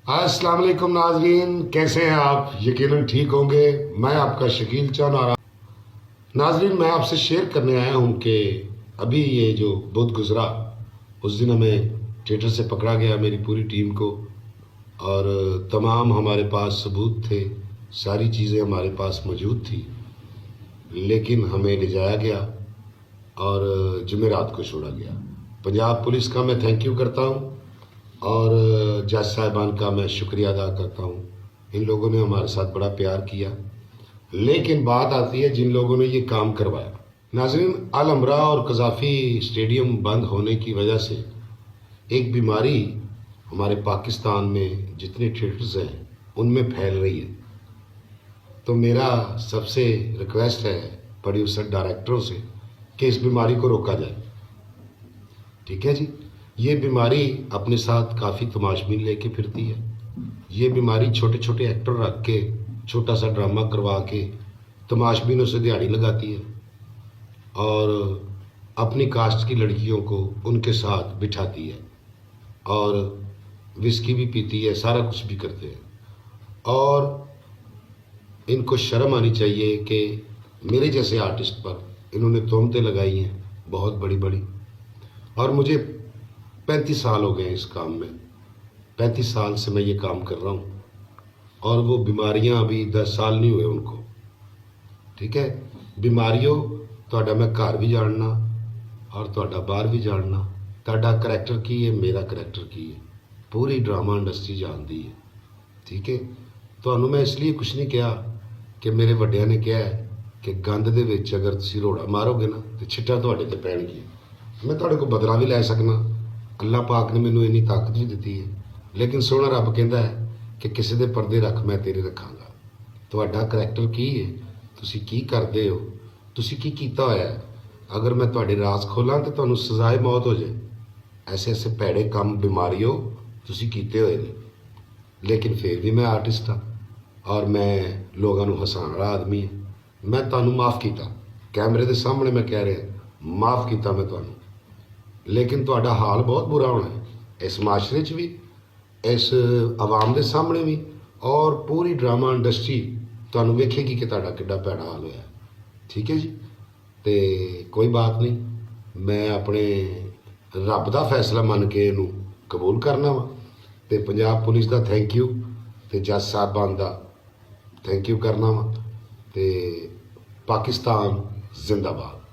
अस्सलाम वालेकुम नाजरीन, कैसे हैं आप? यकीनन ठीक होंगे। मैं आपका शकील चौन आ रहा। नाजरीन, मैं आपसे शेयर करने आया हूं कि अभी ये जो बुध गुजरा, उस दिन हमें थिएटर से पकड़ा गया, मेरी पूरी टीम को। और तमाम हमारे पास सबूत थे, सारी चीज़ें हमारे पास मौजूद थी, लेकिन हमें ले जाया गया और जुमेरात को छोड़ा गया। पंजाब पुलिस का मैं थैंक यू करता हूँ और जज साहिबान का मैं शुक्रिया अदा करता हूँ। इन लोगों ने हमारे साथ बड़ा प्यार किया। लेकिन बात आती है जिन लोगों ने ये काम करवाया। नाज़रीन, अल अमरा और कज़ाफ़ी स्टेडियम बंद होने की वजह से एक बीमारी हमारे पाकिस्तान में जितने थिएटर्स हैं उनमें फैल रही है। तो मेरा सबसे रिक्वेस्ट है प्रोड्यूसर डायरेक्टरों से कि इस बीमारी को रोका जाए। ठीक है जी। ये बीमारी अपने साथ काफ़ी तमाशबीन लेके फिरती है। ये बीमारी छोटे छोटे एक्टर रख के छोटा सा ड्रामा करवा के तमाशबीनों से दिहाड़ी लगाती है और अपनी कास्ट की लड़कियों को उनके साथ बिठाती है और विस्की भी पीती है, सारा कुछ भी करते हैं। और इनको शर्म आनी चाहिए कि मेरे जैसे आर्टिस्ट पर इन्होंने तोहमतें लगाई हैं बहुत बड़ी बड़ी। और मुझे 35 साल हो गए इस काम में, 35 साल से मैं ये काम कर रहा हूँ और वो बीमारियां अभी 10 साल नहीं हुए उनको। ठीक है, बीमारियों ਤੁਹਾਡਾ मैं घर भी जानना और ਤੁਹਾਡਾ बाहर भी जानना। ਤੁਹਾਡਾ करैक्टर की है, मेरा करैक्टर की है, पूरी ड्रामा इंडस्ट्री जानती है। ठीक है, ਤੁਹਾਨੂੰ मैं इसलिए कुछ नहीं कहा कि मेरे ਵੱਡਿਆਂ ने कहा है कि गंद ਦੇ ਵਿੱਚ अगर ਤੁਸੀਂ ਰੋੜਾ ਮਾਰੋਗੇ ना तो ਛਿੱਟਾਂ ਤੁਹਾਡੇ ਤੇ ਪੈਣਗੀਆਂ। मैं ਤੁਹਾਡੇ ਕੋਲ ਬਦਲਾ भी लै सकना, अल्लाह पाक ने मैनू इन्नी ताकत भी दी है। लेकिन सोहना रब कहता है कि किसी के परदे रख, मैं तेरे रखांगा। तुहाडा करैक्टर की है, तुसी की करते हो, तुसी की कीता होया है। अगर मैं तुहाडे राज खोलां तो तुहानू सजाए मौत हो जाए। ऐसे ऐसे भैड़े काम बीमारियों तुसी कीते हुए ने। लेकिन फिर भी मैं आर्टिस्ट हाँ और मैं लोगों को हसाने वाला आदमी है। मैं तुहानू माफ़ किया, कैमरे के सामने मैं कह रहा माफ़ किया मैं तुहानू। लेकिन तुहाडा हाल बहुत बुरा होना है इस माशरे च भी, इस आवाम के सामने भी, और पूरी ड्रामा इंडस्ट्री तुहानू वेखेगी कि तुहाडा किड्डा भैड़ा हाल होया। ठीक है जी। तो कोई बात नहीं, मैं अपने रब का फैसला मन के इनू कबूल करना वा। तो पंजाब पुलिस का थैंक यू, तो जज साहबान का थैंक यू करना वा। तो पाकिस्तान जिंदाबाद।